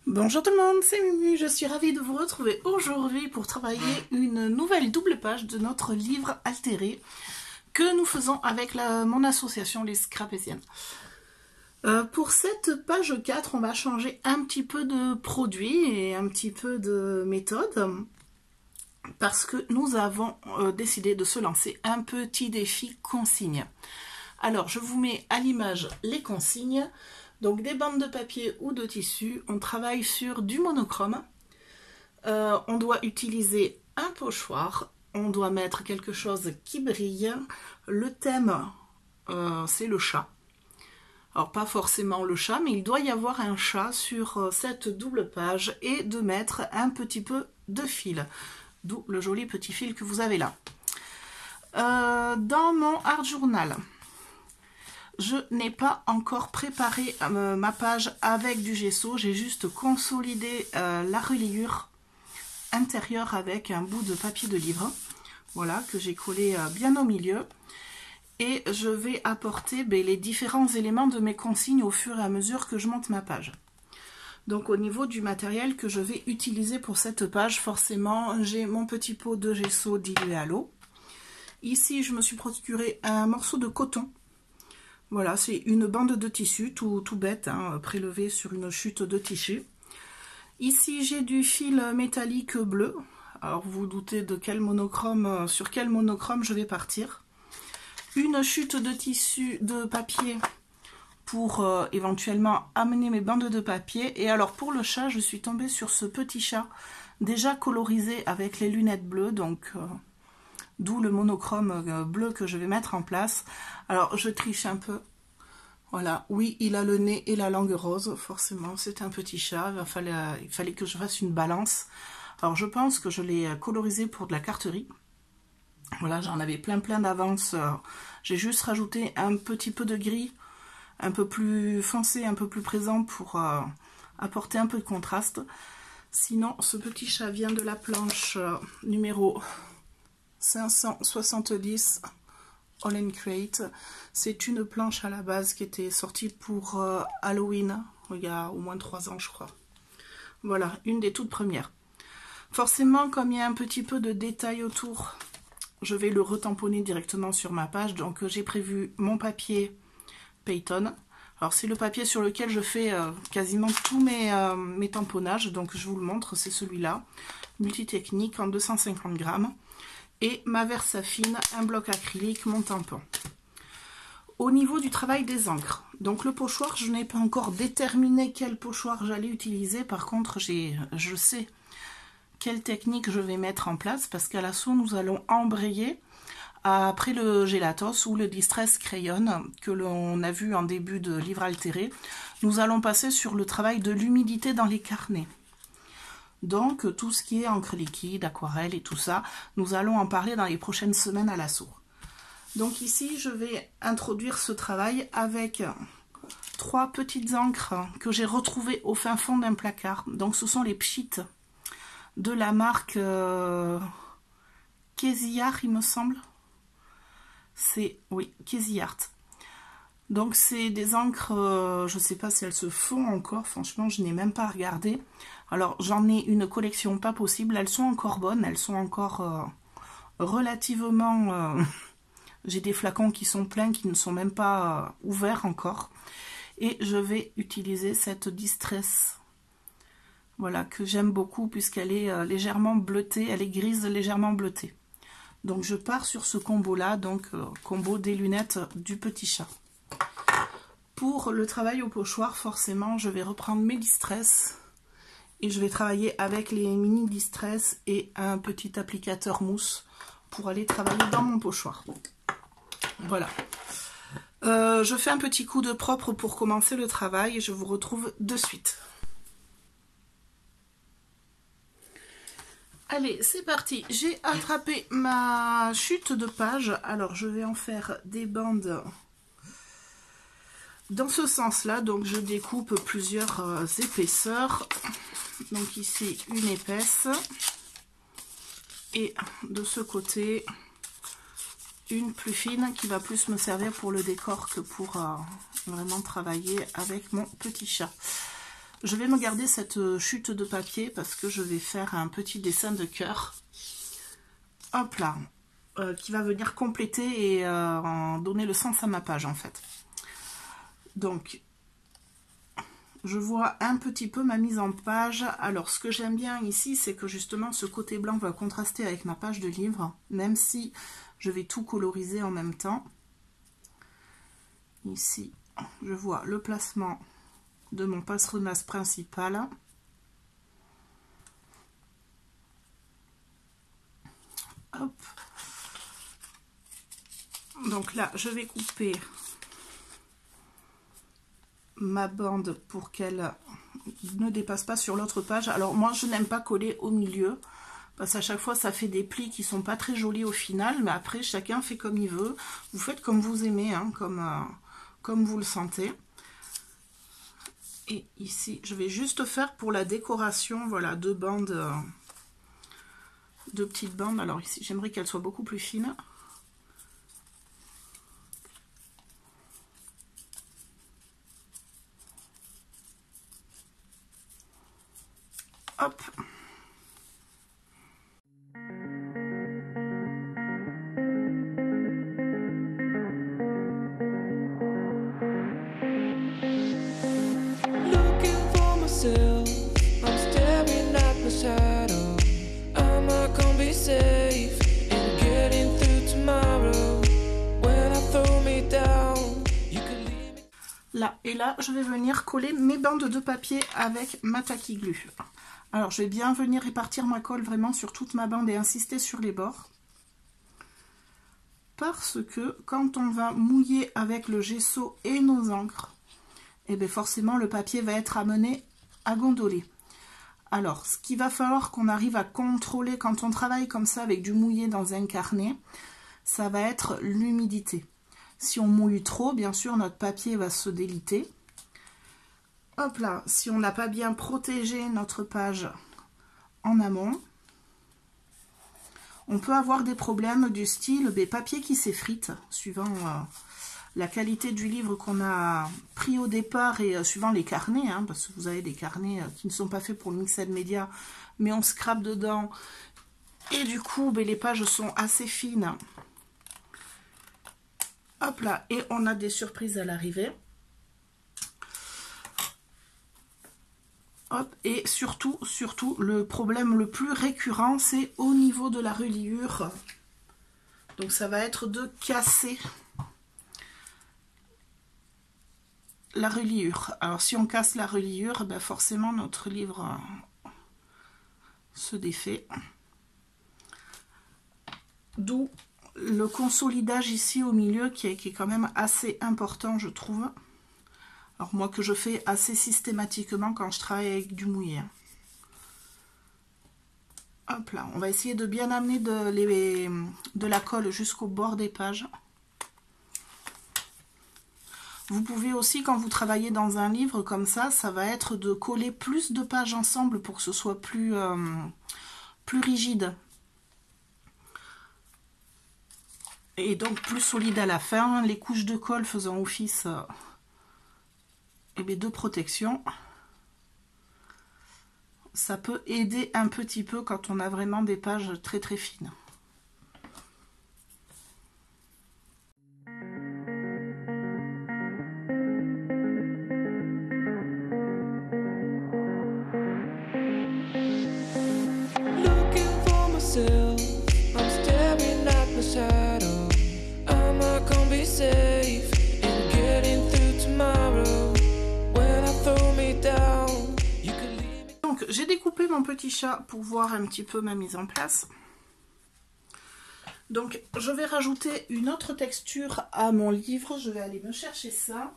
Bonjour tout le monde, c'est Mumu, je suis ravie de vous retrouver aujourd'hui pour travailler une nouvelle double page de notre livre altéré que nous faisons avec mon association Les Scrapétiennes. Pour cette page 4, on va changer un petit peu de produit et un petit peu de méthode parce que nous avons décidé de se lancer un petit défi consigne. Alors, je vous mets à l'image les consignes. Donc des bandes de papier ou de tissu, on travaille sur du monochrome. On doit utiliser un pochoir, on doit mettre quelque chose qui brille. Le thème, c'est le chat. Alors pas forcément le chat, mais il doit y avoir un chat sur cette double page et de mettre un petit peu de fil. D'où le joli petit fil que vous avez là. Dans mon art journal, je n'ai pas encore préparé ma page avec du gesso, j'ai juste consolidé la reliure intérieure avec un bout de papier de livre, voilà, que j'ai collé bien au milieu. Et je vais apporter les différents éléments de mes consignes au fur et à mesure que je monte ma page. Donc au niveau du matériel que je vais utiliser pour cette page, forcément, j'ai mon petit pot de gesso dilué à l'eau. Ici, je me suis procuré un morceau de coton. Voilà, c'est une bande de tissu, tout bête, hein, prélevé sur une chute de tissu. Ici, j'ai du fil métallique bleu. Alors, vous vous doutez de quel monochrome, sur quel monochrome je vais partir. Une chute de tissu, de papier pour éventuellement amener mes bandes de papier. Et alors, pour le chat, je suis tombée sur ce petit chat déjà colorisé avec les lunettes bleues, donc... d'où le monochrome bleu que je vais mettre en place. Alors, je triche un peu. Voilà, oui, il a le nez et la langue rose, forcément, c'est un petit chat. Il fallait que je fasse une balance. Alors, je pense que je l'ai colorisé pour de la carterie. Voilà, j'en avais plein d'avance. J'ai juste rajouté un petit peu de gris, un peu plus foncé, un peu plus présent pour apporter un peu de contraste. Sinon, ce petit chat vient de la planche numéro 570 All in Crate. C'est une planche à la base qui était sortie pour Halloween, il y a au moins 3 ans je crois. Voilà, une des toutes premières. Forcément, comme il y a un petit peu de détail autour, je vais le retamponner directement sur ma page. Donc j'ai prévu mon papier Payton. Alors c'est le papier sur lequel je fais quasiment tous mes tamponnages. Donc je vous le montre, c'est celui-là. Multitechnique en 250 grammes. Et ma Versafine, un bloc acrylique, mon tampon. Au niveau du travail des encres, donc le pochoir, je n'ai pas encore déterminé quel pochoir j'allais utiliser. Par contre, je sais quelle technique je vais mettre en place parce qu'à l'assaut, nous allons embrayer après le Gelatos ou le Distress Crayon que l'on a vu en début de livre altéré. Nous allons passer sur le travail de l'humidité dans les carnets. Donc, tout ce qui est encre liquide, aquarelle et tout ça, nous allons en parler dans les prochaines semaines à l'assaut. Donc ici, je vais introduire ce travail avec 3 petites encres que j'ai retrouvées au fin fond d'un placard. Donc, ce sont les Pchit de la marque Kesillart, il me semble. C'est, oui, Kesillart. Donc c'est des encres, je ne sais pas si elles se font encore, franchement je n'ai même pas regardé. Alors j'en ai une collection pas possible, elles sont encore bonnes, elles sont encore relativement... j'ai des flacons qui sont pleins, qui ne sont même pas ouverts encore. Et je vais utiliser cette Distress, voilà, que j'aime beaucoup puisqu'elle est légèrement bleutée, elle est grise légèrement bleutée. Donc je pars sur ce combo là, donc combo des lunettes du petit chat. Pour le travail au pochoir, forcément, je vais reprendre mes Distress et je vais travailler avec les mini Distress et un petit applicateur mousse pour aller travailler dans mon pochoir. Voilà. Je fais un petit coup de propre pour commencer le travail et je vous retrouve de suite. Allez, c'est parti. J'ai attrapé ma chute de page. Alors, je vais en faire des bandes... dans ce sens-là, donc je découpe plusieurs épaisseurs. Donc ici, une épaisse. Et de ce côté, une plus fine qui va plus me servir pour le décor que pour vraiment travailler avec mon petit chat. Je vais me garder cette chute de papier parce que je vais faire un petit dessin de cœur. Hop là, qui va venir compléter et donner le sens à ma page en fait. Donc, je vois un petit peu ma mise en page. Alors, ce que j'aime bien ici, c'est que justement, ce côté blanc va contraster avec ma page de livre, même si je vais tout coloriser en même temps. Ici, je vois le placement de mon passe-remasse principal. Hop. Donc là, je vais couper ma bande pour qu'elle ne dépasse pas sur l'autre page. Alors moi je n'aime pas coller au milieu parce qu'à chaque fois ça fait des plis qui sont pas très jolis au final, mais après chacun fait comme il veut. Vous faites comme vous aimez, hein, comme vous le sentez. Et ici je vais juste faire pour la décoration, voilà, deux bandes, deux petites bandes. Alors ici j'aimerais qu'elles soient beaucoup plus fines. Hop. Là et là, je vais venir coller mes bandes de papier avec ma tacky glue. Alors, je vais bien venir répartir ma colle vraiment sur toute ma bande et insister sur les bords. Parce que quand on va mouiller avec le gesso et nos encres, et bien forcément le papier va être amené à gondoler. Alors, ce qu'il va falloir qu'on arrive à contrôler quand on travaille comme ça avec du mouillé dans un carnet, ça va être l'humidité. Si on mouille trop, bien sûr, notre papier va se déliter. Hop là, si on n'a pas bien protégé notre page en amont, on peut avoir des problèmes du style des papiers qui s'effritent, suivant la qualité du livre qu'on a pris au départ et suivant les carnets, hein, parce que vous avez des carnets qui ne sont pas faits pour le mixed media, mais on scrape dedans, et du coup, les pages sont assez fines. Hop là, et on a des surprises à l'arrivée. Hop, et surtout, le problème le plus récurrent, c'est au niveau de la reliure. Donc ça va être de casser la reliure. Alors si on casse la reliure, ben forcément notre livre se défait. D'où le consolidage ici au milieu qui est quand même assez important, je trouve. Alors moi que je fais assez systématiquement quand je travaille avec du mouillé. Hop là, on va essayer de bien amener de la colle jusqu'au bord des pages. Vous pouvez aussi, quand vous travaillez dans un livre comme ça va être de coller plus de pages ensemble pour que ce soit plus rigide. Et donc plus solide à la fin, les couches de colle faisant office de protection. Ça peut aider un petit peu quand on a vraiment des pages très très fines. Donc j'ai découpé mon petit chat pour voir un petit peu ma mise en place. Donc je vais rajouter une autre texture à mon livre, je vais aller me chercher ça.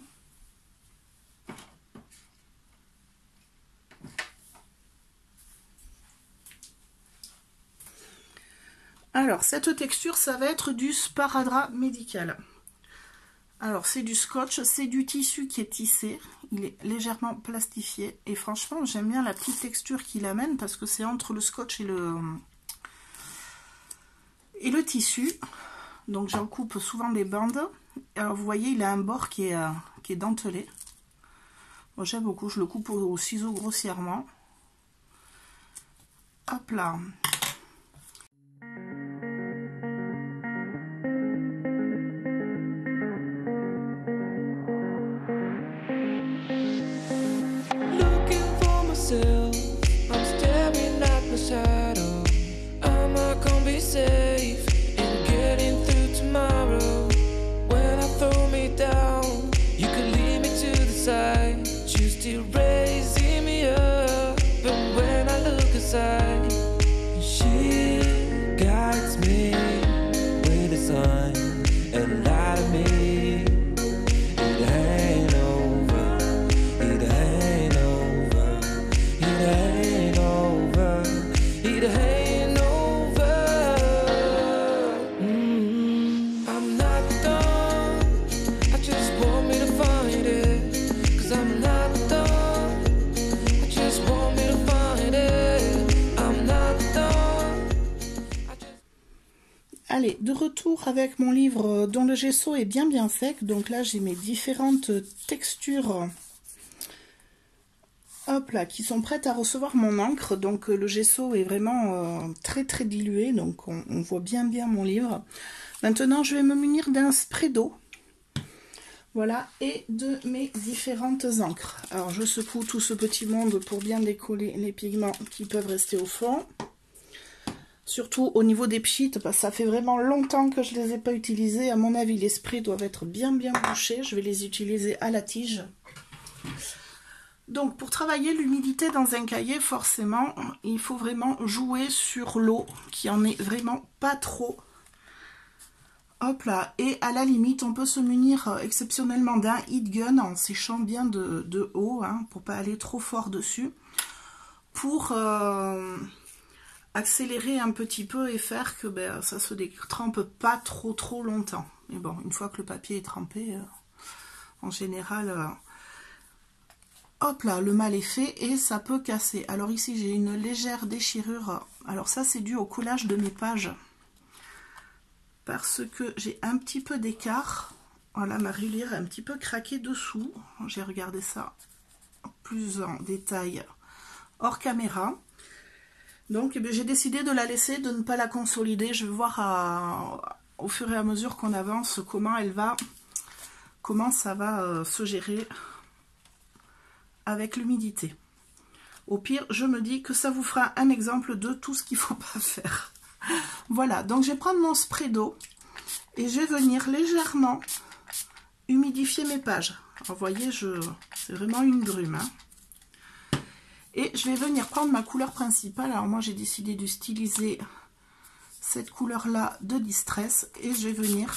Alors cette texture, ça va être du sparadrap médical. Alors c'est du scotch, c'est du tissu qui est tissé, il est légèrement plastifié et franchement j'aime bien la petite texture qu'il amène parce que c'est entre le scotch et le tissu. Donc j'en coupe souvent des bandes. Alors vous voyez il a un bord qui est dentelé. Moi j'aime beaucoup, je le coupe au ciseau grossièrement. Hop là. I'm staring at my shadow. Am I gonna be safe in getting through tomorrow? When I throw me down, you could lead me to the side. You still raising me up, but when I look aside, she guides me with a sign and light of me. Allez, de retour avec mon livre dont le gesso est bien sec. Donc là, j'ai mes différentes textures, hop là, qui sont prêtes à recevoir mon encre. Donc le gesso est vraiment très dilué, donc on voit bien mon livre. Maintenant, je vais me munir d'un spray d'eau. Voilà, et de mes différentes encres. Alors, je secoue tout ce petit monde pour bien décoller les pigments qui peuvent rester au fond. Surtout au niveau des pchites, parce que ça fait vraiment longtemps que je ne les ai pas utilisés. À mon avis, les sprays doivent être bien bouchés. Je vais les utiliser à la tige. Donc, pour travailler l'humidité dans un cahier, forcément, il faut vraiment jouer sur l'eau, qui en est vraiment pas trop. Hop là, et à la limite, on peut se munir exceptionnellement d'un heat gun en séchant bien de haut, hein, pour pas aller trop fort dessus, pour accélérer un petit peu et faire que ça se détrempe pas trop longtemps. Mais bon, une fois que le papier est trempé, en général, hop là, le mal est fait et ça peut casser. Alors ici, j'ai une légère déchirure. Alors ça, c'est dû au collage de mes pages. Parce que j'ai un petit peu d'écart. Voilà, ma reliure est un petit peu craquée dessous. J'ai regardé ça plus en détail hors caméra. Donc j'ai décidé de la laisser, de ne pas la consolider. Je vais voir au fur et à mesure qu'on avance comment ça va se gérer avec l'humidité. Au pire, je me dis que ça vous fera un exemple de tout ce qu'il ne faut pas faire. Voilà, donc je vais prendre mon spray d'eau et je vais venir légèrement humidifier mes pages. Alors, vous voyez, c'est vraiment une brume. Hein. Et je vais venir prendre ma couleur principale. Alors moi, j'ai décidé d'utiliser cette couleur-là de Distress et je vais venir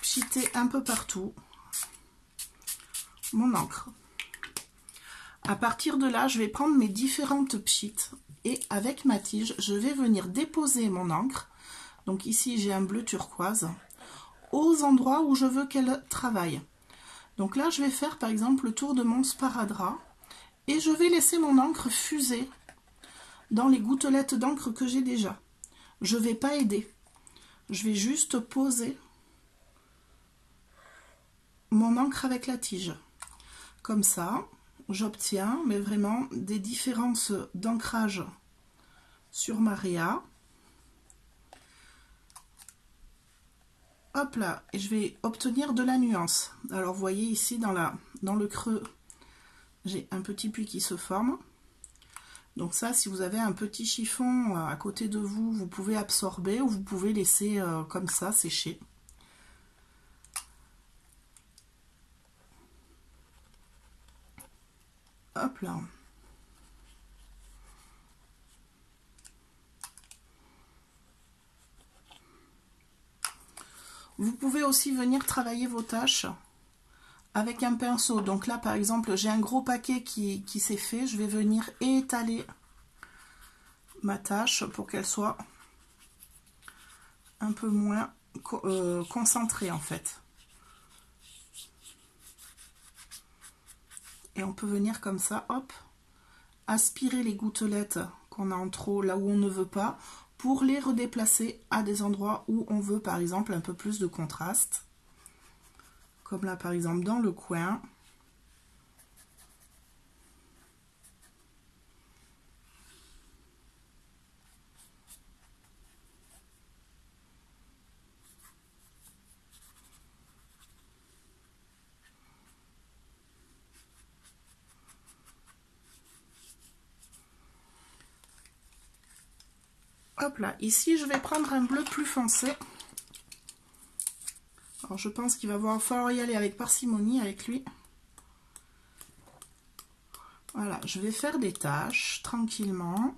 pchiter un peu partout mon encre. À partir de là, je vais prendre mes différentes pchites. Et avec ma tige, je vais venir déposer mon encre. Donc ici, j'ai un bleu turquoise aux endroits où je veux qu'elle travaille. Donc là, je vais faire par exemple le tour de mon sparadrap et je vais laisser mon encre fuser dans les gouttelettes d'encre que j'ai déjà. Je ne vais pas aider. Je vais juste poser mon encre avec la tige. Comme ça, j'obtiens mais vraiment des différences d'ancrage sur ma réa. Hop là, et je vais obtenir de la nuance. Alors vous voyez ici dans le creux, j'ai un petit puits qui se forme. Donc ça, si vous avez un petit chiffon à côté de vous, vous pouvez absorber ou vous pouvez laisser comme ça sécher. Hop là. Vous pouvez aussi venir travailler vos tâches avec un pinceau. Donc là, par exemple, j'ai un gros paquet qui s'est fait. Je vais venir étaler ma tâche pour qu'elle soit un peu moins concentrée en fait. Et on peut venir comme ça, hop, aspirer les gouttelettes qu'on a en trop là où on ne veut pas, pour les redéplacer à des endroits où on veut par exemple un peu plus de contraste. Comme là par exemple dans le coin. Hop là, ici je vais prendre un bleu plus foncé. Alors je pense qu'il va falloir y aller avec parcimonie avec lui. Voilà, je vais faire des taches tranquillement.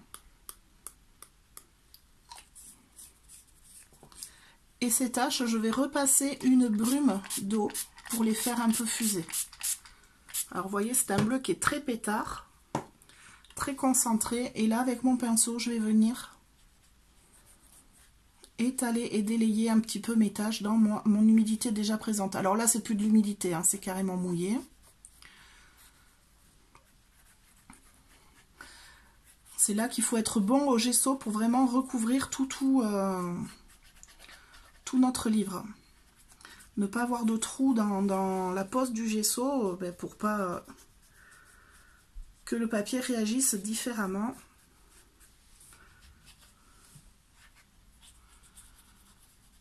Et ces taches, je vais repasser une brume d'eau pour les faire un peu fuser. Alors vous voyez, c'est un bleu qui est très pétard, très concentré. Et là, avec mon pinceau, je vais venir étaler et délayer un petit peu mes taches dans mon humidité déjà présente. Alors là, c'est plus de l'humidité, hein, c'est carrément mouillé. C'est là qu'il faut être bon au gesso pour vraiment recouvrir tout notre livre. Ne pas avoir de trou dans la pose du gesso pour pas que le papier réagisse différemment.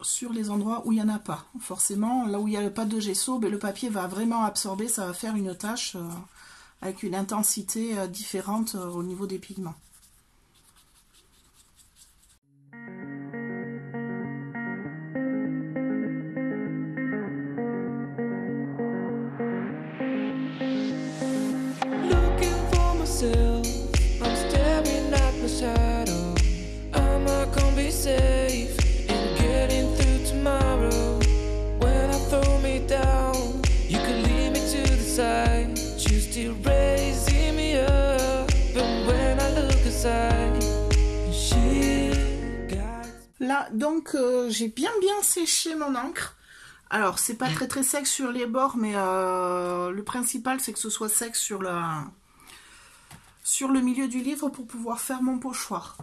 Sur les endroits où il n'y en a pas. Forcément, là où il n'y a pas de gesso, le papier va vraiment absorber, ça va faire une tache avec une intensité différente au niveau des pigments. I'm staring at my shadow. Am I gonna be safe in getting through tomorrow? When I throw me down, you could lead me to the side. You still raising me up, but when I look aside, she guides. Là, donc, j'ai bien séché mon encre. Alors, c'est pas très sec sur les bords, mais le principal, c'est que ce soit sec sur le milieu du livre pour pouvoir faire mon pochoir.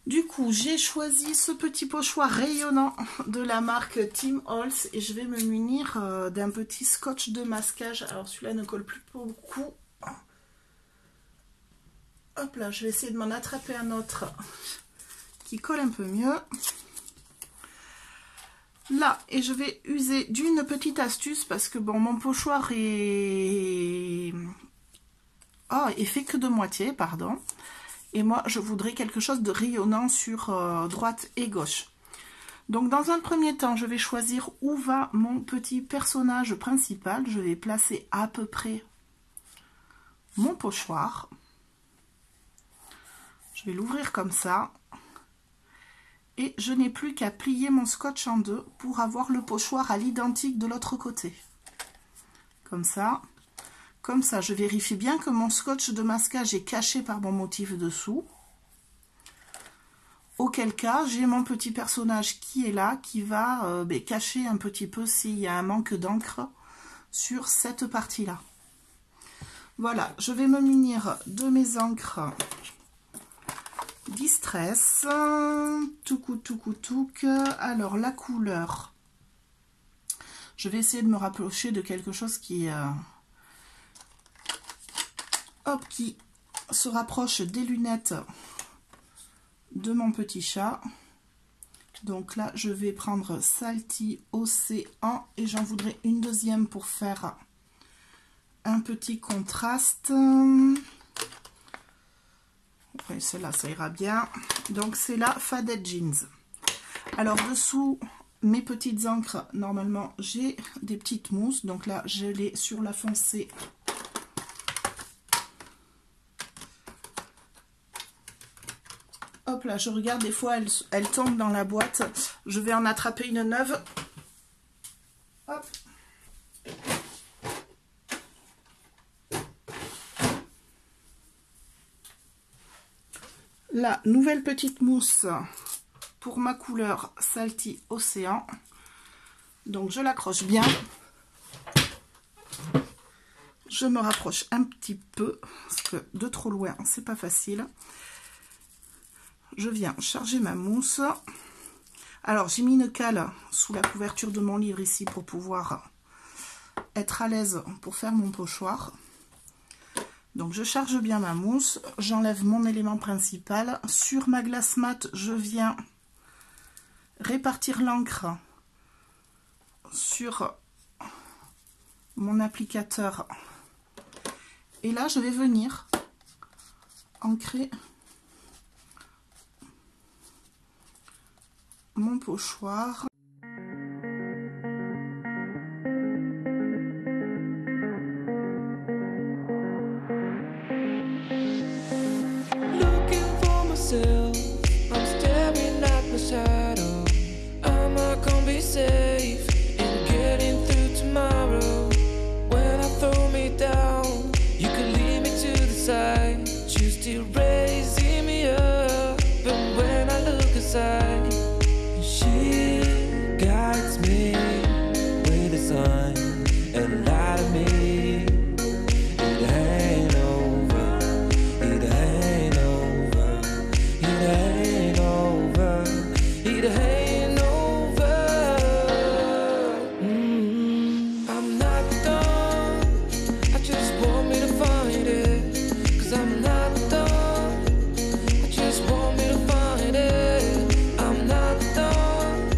Du coup, j'ai choisi ce petit pochoir rayonnant de la marque Tim Holtz et je vais me munir d'un petit scotch de masquage. Alors celui-là ne colle plus beaucoup. Hop là, je vais essayer de m'en attraper un autre qui colle un peu mieux. Là, et je vais user d'une petite astuce parce que bon, mon pochoir est fait que de moitié, pardon. Et moi, je voudrais quelque chose de rayonnant sur droite et gauche. Donc, dans un premier temps, je vais choisir où va mon petit personnage principal. Je vais placer à peu près mon pochoir. Je vais l'ouvrir comme ça. Et je n'ai plus qu'à plier mon scotch en deux pour avoir le pochoir à l'identique de l'autre côté. Comme ça. Comme ça, je vérifie bien que mon scotch de masquage est caché par mon motif dessous. Auquel cas, j'ai mon petit personnage qui est là, qui va cacher un petit peu s'il y a un manque d'encre sur cette partie-là. Voilà, je vais me munir de mes encres Distress. Touc. Alors, la couleur. Je vais essayer de me rapprocher de quelque chose qui se rapproche des lunettes de mon petit chat. Donc là, je vais prendre Salty Océan et j'en voudrais une deuxième pour faire un petit contraste. Ouais, celle-là, ça ira bien. Donc, c'est la Faded Jeans. Alors, dessous mes petites encres, normalement, j'ai des petites mousses. Donc là, je l'ai sur la foncée. Hop là, je regarde, des fois elle tombe dans la boîte. Je vais en attraper une neuve. Hop. La nouvelle petite mousse pour ma couleur Salty Océan. Donc je l'accroche bien. Je me rapproche un petit peu parce que de trop loin, c'est pas facile. Je viens charger ma mousse. Alors, j'ai mis une cale sous la couverture de mon livre ici pour pouvoir être à l'aise pour faire mon pochoir. Donc, je charge bien ma mousse. J'enlève mon élément principal. Sur ma glace mat, je viens répartir l'encre sur mon applicateur. Et là, je vais venir ancrer mon pochoir. Looking for myself, I'm staring at my shadow. Am I gonna be safe in getting through tomorrow? When I throw me down, you can lead me to the side. You still raising me up, and when I look aside, she guides me with a sign and lie to me. It ain't over, it ain't over, it ain't over, it ain't over. I'm not done, I just want me to find it. 'Cause I'm not done, I just want me to find it. I'm not done,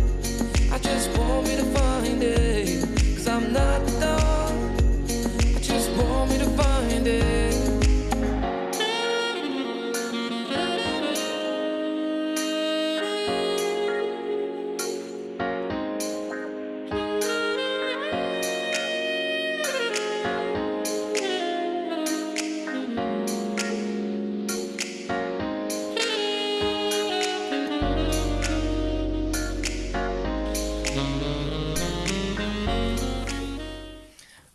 I just want me to find it. 'Cause I'm not done, I just want me to find it.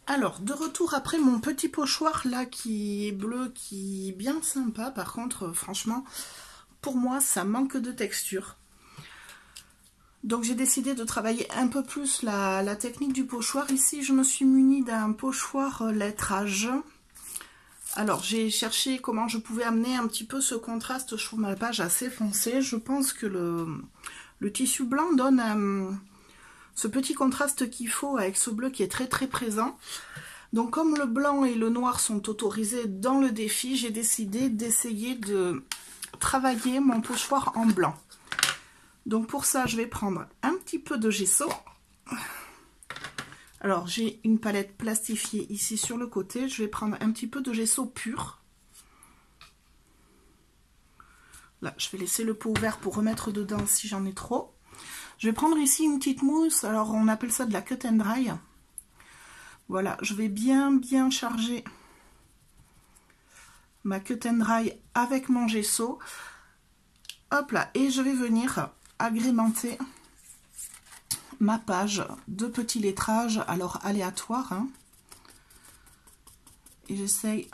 Alors, de retour après mon petit pochoir là qui est bleu, qui est bien sympa. Par contre, franchement, pour moi, ça manque de texture. Donc j'ai décidé de travailler un peu plus la technique du pochoir. Ici, je me suis munie d'un pochoir lettrage. Alors, j'ai cherché comment je pouvais amener un petit peu ce contraste. Je trouve ma page assez foncée. Je pense que le tissu blanc donne ce petit contraste qu'il faut avec ce bleu qui est très très présent. Donc comme le blanc et le noir sont autorisés dans le défi, j'ai décidé d'essayer de travailler mon pochoir en blanc. Donc pour ça, je vais prendre un petit peu de gesso. Alors j'ai une palette plastifiée ici sur le côté. Je vais prendre un petit peu de gesso pur. Là, je vais laisser le pot ouvert pour remettre dedans si j'en ai trop. Je vais prendre ici une petite mousse, alors on appelle ça de la cut and dry. Voilà, je vais bien charger ma cut and dry avec mon gesso. Hop là, et je vais venir agrémenter ma page de petits lettrages, alors aléatoire. Hein. Et j'essaye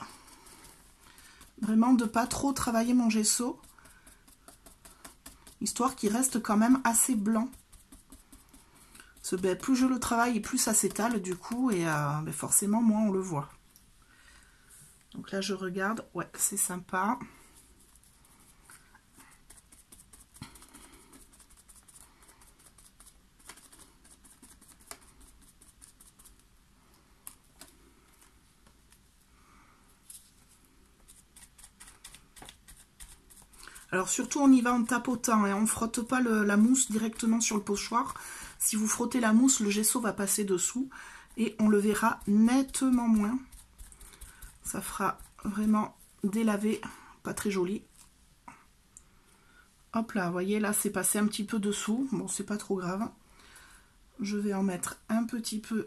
vraiment de pas trop travailler mon gesso, histoire qu'il reste quand même assez blanc. Parce que, plus je le travaille et plus ça s'étale du coup, et forcément moins on le voit. Donc là je regarde, ouais c'est sympa. Alors surtout on y va en tapotant et on ne frotte pas la mousse directement sur le pochoir. Si vous frottez la mousse, le gesso va passer dessous et on le verra nettement moins. Ça fera vraiment délavé, pas très joli. Hop là, vous voyez là c'est passé un petit peu dessous. Bon c'est pas trop grave. Je vais en mettre un petit peu.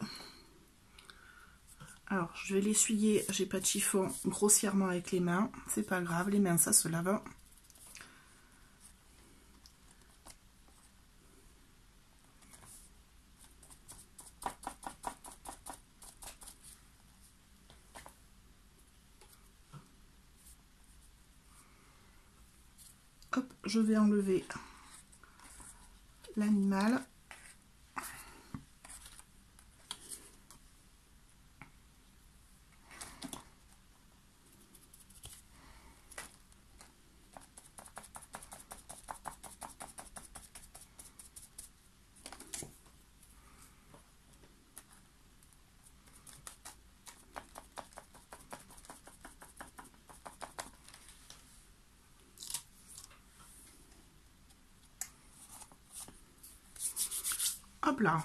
Alors je vais l'essuyer, j'ai pas de chiffon, grossièrement avec les mains. C'est pas grave, les mains ça se lave. Hop, je vais enlever l'animal. Hop là.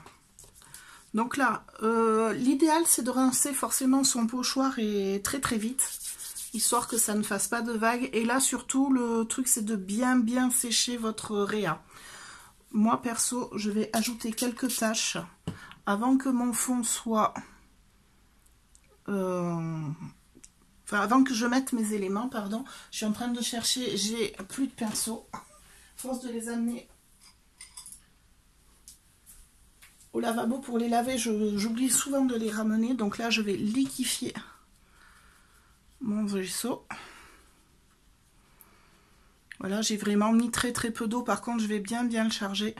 Donc là, l'idéal c'est de rincer forcément son pochoir et très vite, histoire que ça ne fasse pas de vagues. Et là surtout le truc c'est de bien sécher votre réa. moi perso, je vais ajouter quelques taches avant que mon fond soit... avant que je mette mes éléments, pardon. Je suis en train de chercher, j'ai plus de pinceaux. Force de les amener au lavabo pour les laver, j'oublie souvent de les ramener. Donc là, je vais liquéfier mon gesso. Voilà, j'ai vraiment mis très peu d'eau. Par contre, je vais bien le charger.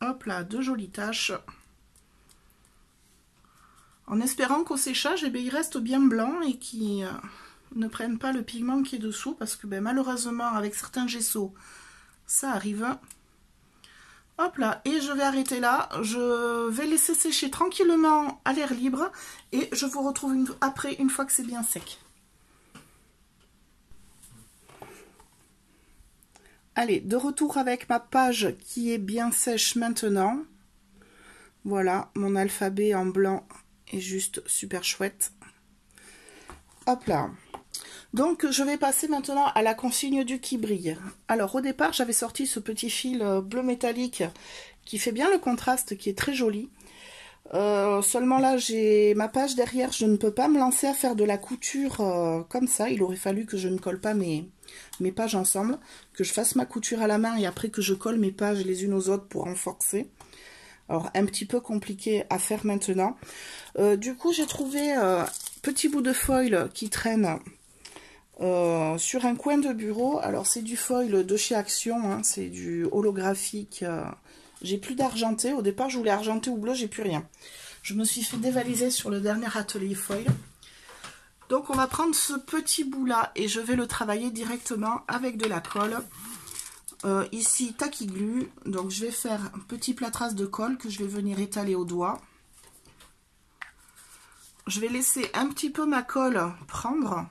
Hop là, de jolies taches. En espérant qu'au séchage, eh bien, il reste bien blanc et qu'il ne prenne pas le pigment qui est dessous. Parce que malheureusement, avec certains gessos, ça arrive. Hop là, et je vais arrêter là. Je vais laisser sécher tranquillement à l'air libre. Et je vous retrouve après, une fois que c'est bien sec. Allez, de retour avec ma page qui est bien sèche maintenant. Voilà, mon alphabet en blanc est juste super chouette. Hop là. Donc, je vais passer maintenant à la consigne du qui brille. Alors, au départ, j'avais sorti ce petit fil bleu métallique qui fait bien le contraste, qui est très joli. Seulement là, j'ai ma page derrière, je ne peux pas me lancer à faire de la couture comme ça. Il aurait fallu que je ne colle pas mes pages ensemble, que je fasse ma couture à la main et après que je colle mes pages les unes aux autres pour renforcer. Alors, un petit peu compliqué à faire maintenant. Du coup, j'ai trouvé un petit bout de foil qui traîne sur un coin de bureau. Alors, c'est du foil de chez Action, hein, c'est du holographique. J'ai plus d'argenté. Au départ, je voulais argenté ou bleu, j'ai plus rien. Je me suis fait dévaliser sur le dernier atelier foil. Donc, on va prendre ce petit bout-là et je vais le travailler directement avec de la colle. Ici, Tacky Glue. Donc, je vais faire un petit plâtras de colle que je vais venir étaler au doigt. Je vais laisser un petit peu ma colle prendre.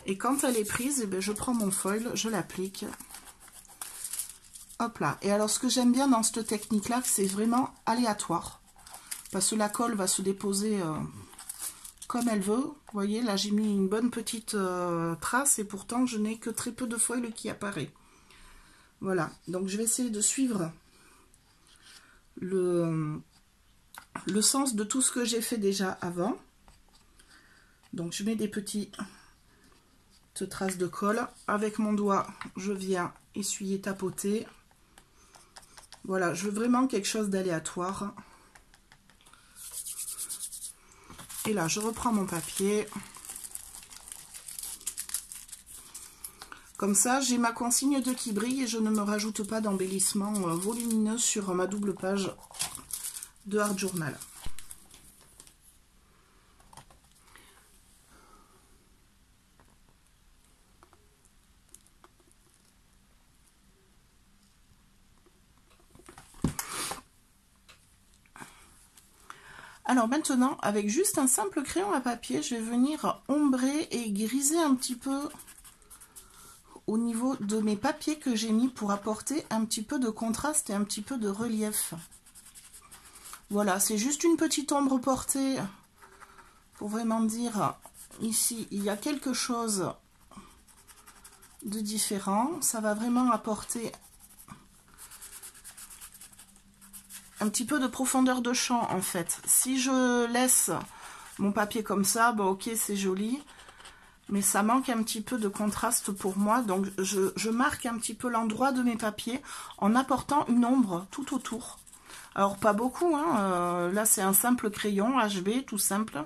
Et quand elle est prise, eh bien, je prends mon foil, je l'applique. Hop là. Et alors, ce que j'aime bien dans cette technique-là, c'est vraiment aléatoire. Parce que la colle va se déposer comme elle veut. Vous voyez, là, j'ai mis une bonne petite trace et pourtant, je n'ai que très peu de foil qui apparaît. Voilà. Donc, je vais essayer de suivre le sens de tout ce que j'ai fait déjà avant. Donc, je mets des petites traces de colle. Avec mon doigt, je viens essuyer, tapoter. Voilà, je veux vraiment quelque chose d'aléatoire. Et là, je reprends mon papier. Comme ça, j'ai ma consigne de qui brille et je ne me rajoute pas d'embellissement volumineux sur ma double page de Art Journal. Alors maintenant, avec juste un simple crayon à papier, je vais venir ombrer et griser un petit peu au niveau de mes papiers que j'ai mis pour apporter un petit peu de contraste et un petit peu de relief. Voilà, c'est juste une petite ombre portée pour vraiment dire ici, il y a quelque chose de différent. Ça va vraiment apporter un petit peu de profondeur de champ en fait. Si je laisse mon papier comme ça, bon ok c'est joli, mais ça manque un petit peu de contraste pour moi. Donc je marque un petit peu l'endroit de mes papiers en apportant une ombre tout autour. Alors pas beaucoup, hein, là c'est un simple crayon HB tout simple.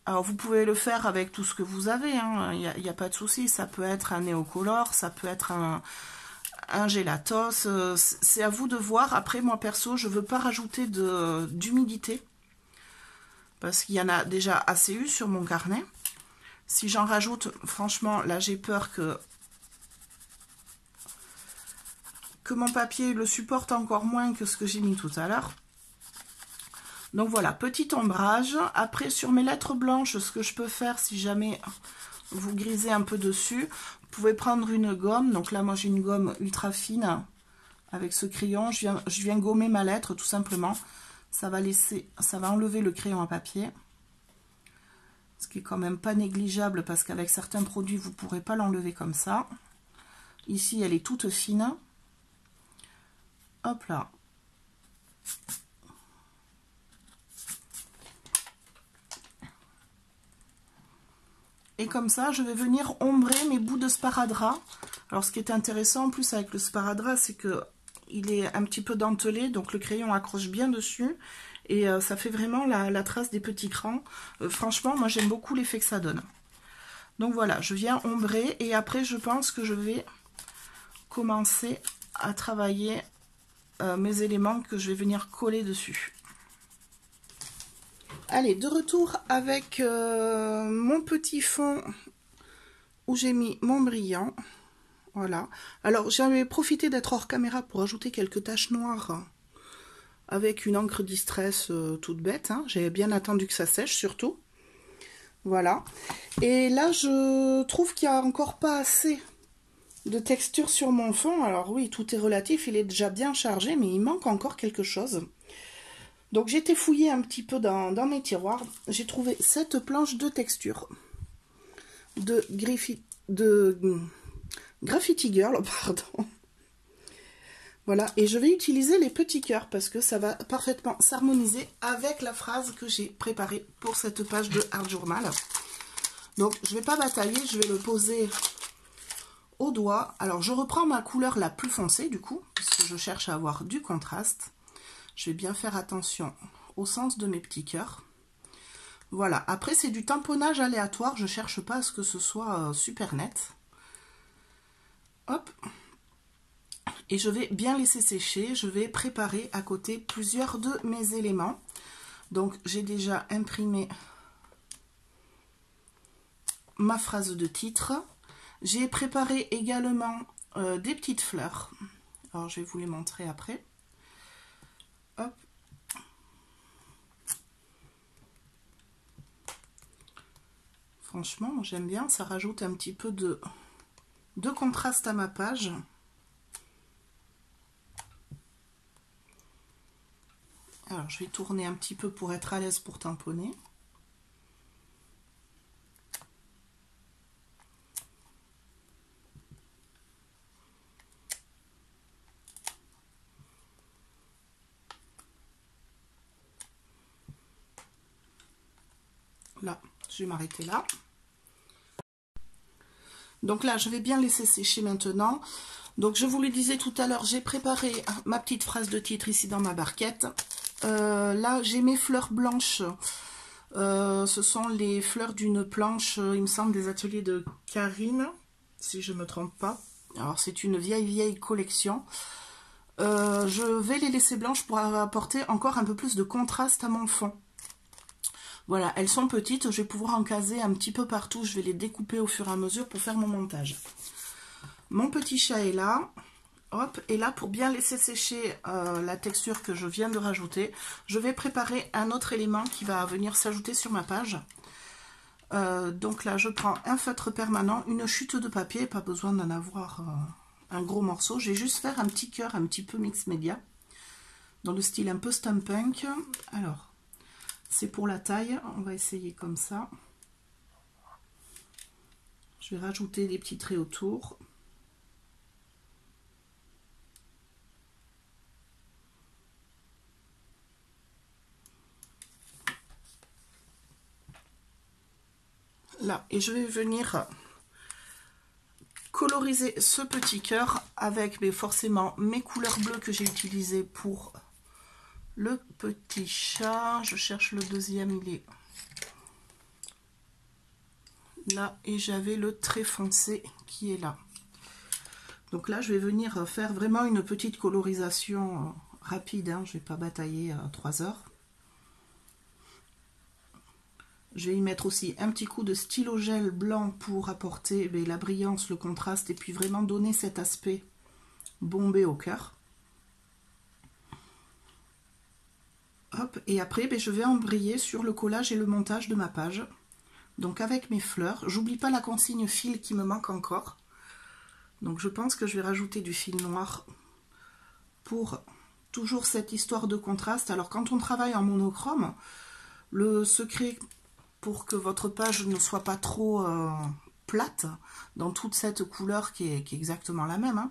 Alors vous pouvez le faire avec tout ce que vous avez, hein, il n'y a pas de souci. Ça peut être un néocolore, ça peut être un gélatos, c'est à vous de voir. Après moi perso je veux pas rajouter d'humidité parce qu'il y en a déjà assez eu sur mon carnet. Si j'en rajoute, franchement là j'ai peur que mon papier le supporte encore moins que ce que j'ai mis tout à l'heure. Donc voilà, petit ombrage. Après sur mes lettres blanches, ce que je peux faire si jamais vous grisez un peu dessus, vous pouvez prendre une gomme. Donc là moi j'ai une gomme ultra fine avec ce crayon. Je viens gommer ma lettre tout simplement. Ça va enlever le crayon à papier. Ce qui est quand même pas négligeable parce qu'avec certains produits, vous ne pourrez pas l'enlever comme ça. Ici, elle est toute fine. Hop là. Et comme ça, je vais venir ombrer mes bouts de sparadrap. Alors, ce qui est intéressant en plus avec le sparadrap, c'est que il est un petit peu dentelé, donc le crayon accroche bien dessus. Et ça fait vraiment la trace des petits crans. Franchement, moi, j'aime beaucoup l'effet que ça donne. Donc voilà, je viens ombrer. Et après, je pense que je vais commencer à travailler mes éléments que je vais venir coller dessus. Allez, de retour avec mon petit fond où j'ai mis mon brillant. Voilà. Alors, j'avais profité d'être hors caméra pour ajouter quelques taches noires avec une encre Distress toute bête. Hein. J'ai bien attendu que ça sèche surtout. Voilà. Et là, je trouve qu'il n'y a encore pas assez de texture sur mon fond. Alors oui, tout est relatif, il est déjà bien chargé, mais il manque encore quelque chose. Donc j'ai été fouiller un petit peu dans mes tiroirs. J'ai trouvé cette planche de texture de Graffiti Girl, pardon. Voilà, et je vais utiliser les petits cœurs parce que ça va parfaitement s'harmoniser avec la phrase que j'ai préparée pour cette page de Art Journal. Donc je ne vais pas batailler, je vais le poser au doigt. Alors je reprends ma couleur la plus foncée du coup, puisque je cherche à avoir du contraste. Je vais bien faire attention au sens de mes petits cœurs. Voilà, après c'est du tamponnage aléatoire, je ne cherche pas à ce que ce soit super net. Hop. Et je vais bien laisser sécher, je vais préparer à côté plusieurs de mes éléments. Donc j'ai déjà imprimé ma phrase de titre. J'ai préparé également des petites fleurs. Alors je vais vous les montrer après. Hop. Franchement, j'aime bien, ça rajoute un petit peu de contraste à ma page. Alors je vais tourner un petit peu pour être à l'aise pour tamponner. Là, je vais m'arrêter là. Donc là, je vais bien laisser sécher maintenant. Donc je vous le disais tout à l'heure, j'ai préparé ma petite phrase de titre ici dans ma barquette. Là, j'ai mes fleurs blanches. Ce sont les fleurs d'une planche, il me semble, des ateliers de Karine, si je ne me trompe pas. Alors c'est une vieille collection. Je vais les laisser blanches pour apporter encore un peu plus de contraste à mon fond. Voilà, elles sont petites, je vais pouvoir en caser un petit peu partout, je vais les découper au fur et à mesure pour faire mon montage. Mon petit chat est là, hop, et là pour bien laisser sécher la texture que je viens de rajouter, je vais préparer un autre élément qui va venir s'ajouter sur ma page. Donc là je prends un feutre permanent, une chute de papier, pas besoin d'en avoir un gros morceau, je vais juste faire un petit cœur un petit peu mix média, dans le style un peu steampunk. Alors, c'est pour la taille, on va essayer comme ça. Je vais rajouter des petits traits autour. Là, et je vais venir coloriser ce petit cœur avec forcément mes couleurs bleues que j'ai utilisées pour le petit chat. Je cherche le deuxième, il est là, et j'avais le trait foncé qui est là. Donc là, je vais venir faire vraiment une petite colorisation rapide, hein. Je ne vais pas batailler 3 heures. Je vais y mettre aussi un petit coup de stylo gel blanc pour apporter la brillance, le contraste, et puis vraiment donner cet aspect bombé au cœur. Hop, et après, je vais embrayer sur le collage et le montage de ma page. Donc avec mes fleurs, j'oublie pas la consigne fil qui me manque encore. Donc je pense que je vais rajouter du fil noir pour toujours cette histoire de contraste. Alors quand on travaille en monochrome, le secret pour que votre page ne soit pas trop plate dans toute cette couleur qui est exactement la même, hein,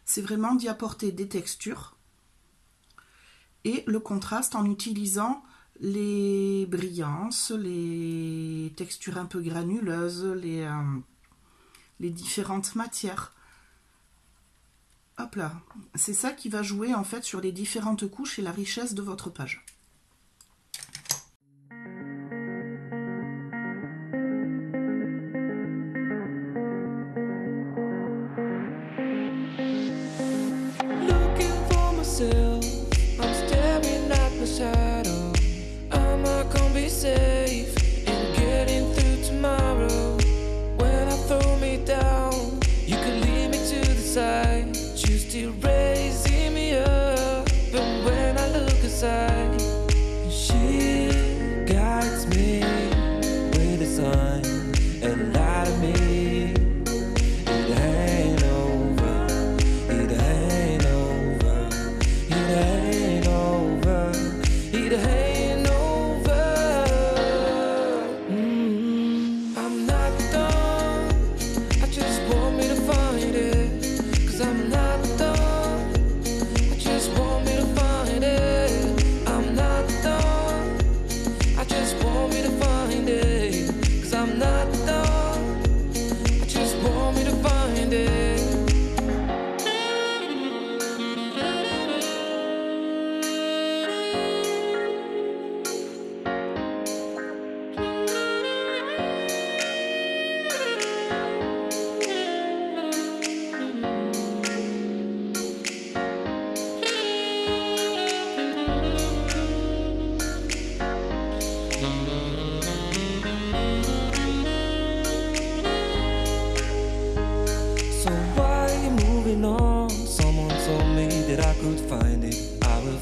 c'est vraiment d'y apporter des textures et le contraste en utilisant les brillances, les textures un peu granuleuses, les différentes matières. Hop là, c'est ça qui va jouer en fait sur les différentes couches et la richesse de votre page. I'm staring at my shadow. Am I gonna be safe in getting through tomorrow? When I throw me down, you could lead me to the side. You still raising me up, but when I look aside, she guides me with a sign and lie to me.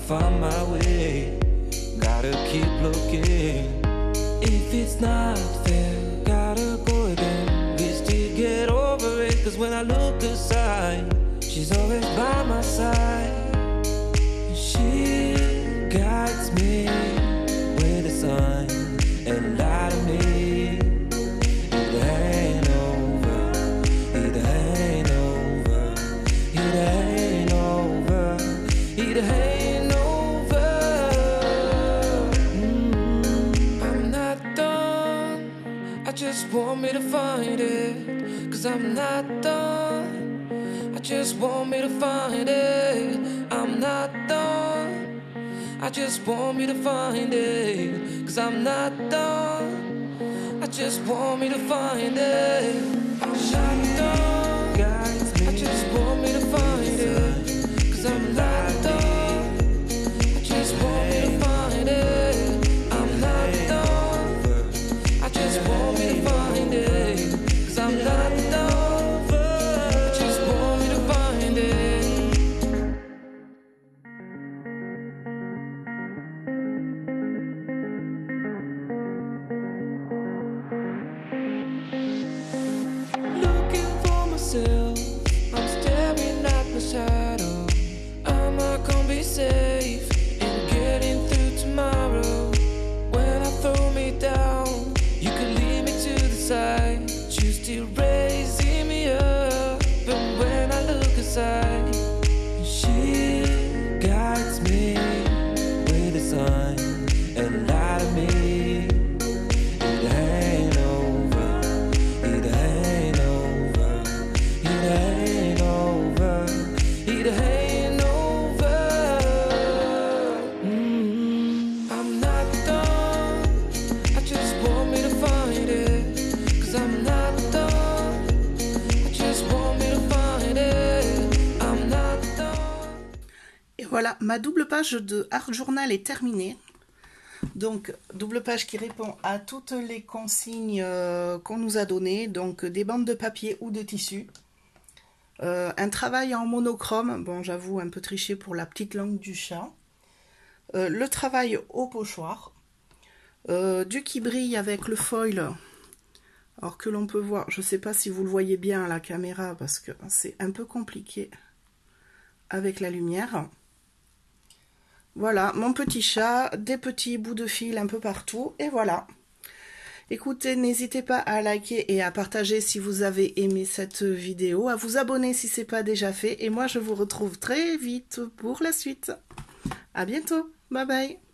Find my way, gotta keep looking. If it's not fair, gotta go again. We still get over it, cause when I look aside, she's always by my side. She guides me with a sign and lie to me. It ain't over, it ain't over, it ain't over, it ain't. Just want me to find it, cause I'm not done. I just want me to find it, I'm not done. I just want me to find it, cause I'm not done. I just want me to find it, I'm not done. I just want me to find it, cause I'm not done. I just want me to find it, I'm not done. I just want me to find it, cause I'm not done. I just want me to find it. Looking for myself, I'm staring at my shadow. Am I gonna be safe in getting through tomorrow? When I throw me down, you could lead me to the side. You still raising me up, but when I look aside, she guides me with a sign and lie to me. It ain't over, it ain't over, it ain't over, it ain't over. I'm not done. I just want me to find it, cause I'm not done. I just want me to find it, I'm not done. Et voilà, ma double page de Art Journal est terminée. Donc, double page qui répond à toutes les consignes qu'on nous a données. Donc, des bandes de papier ou de tissu. Un travail en monochrome. Bon, j'avoue, un peu triché pour la petite langue du chat. Le travail au pochoir. Du qui brille avec le foil. Alors que l'on peut voir, je ne sais pas si vous le voyez bien à la caméra parce que c'est un peu compliqué avec la lumière. Voilà, mon petit chat, des petits bouts de fil un peu partout, et voilà. Écoutez, n'hésitez pas à liker et à partager si vous avez aimé cette vidéo, à vous abonner si ce n'est pas déjà fait, et moi je vous retrouve très vite pour la suite. À bientôt, bye bye.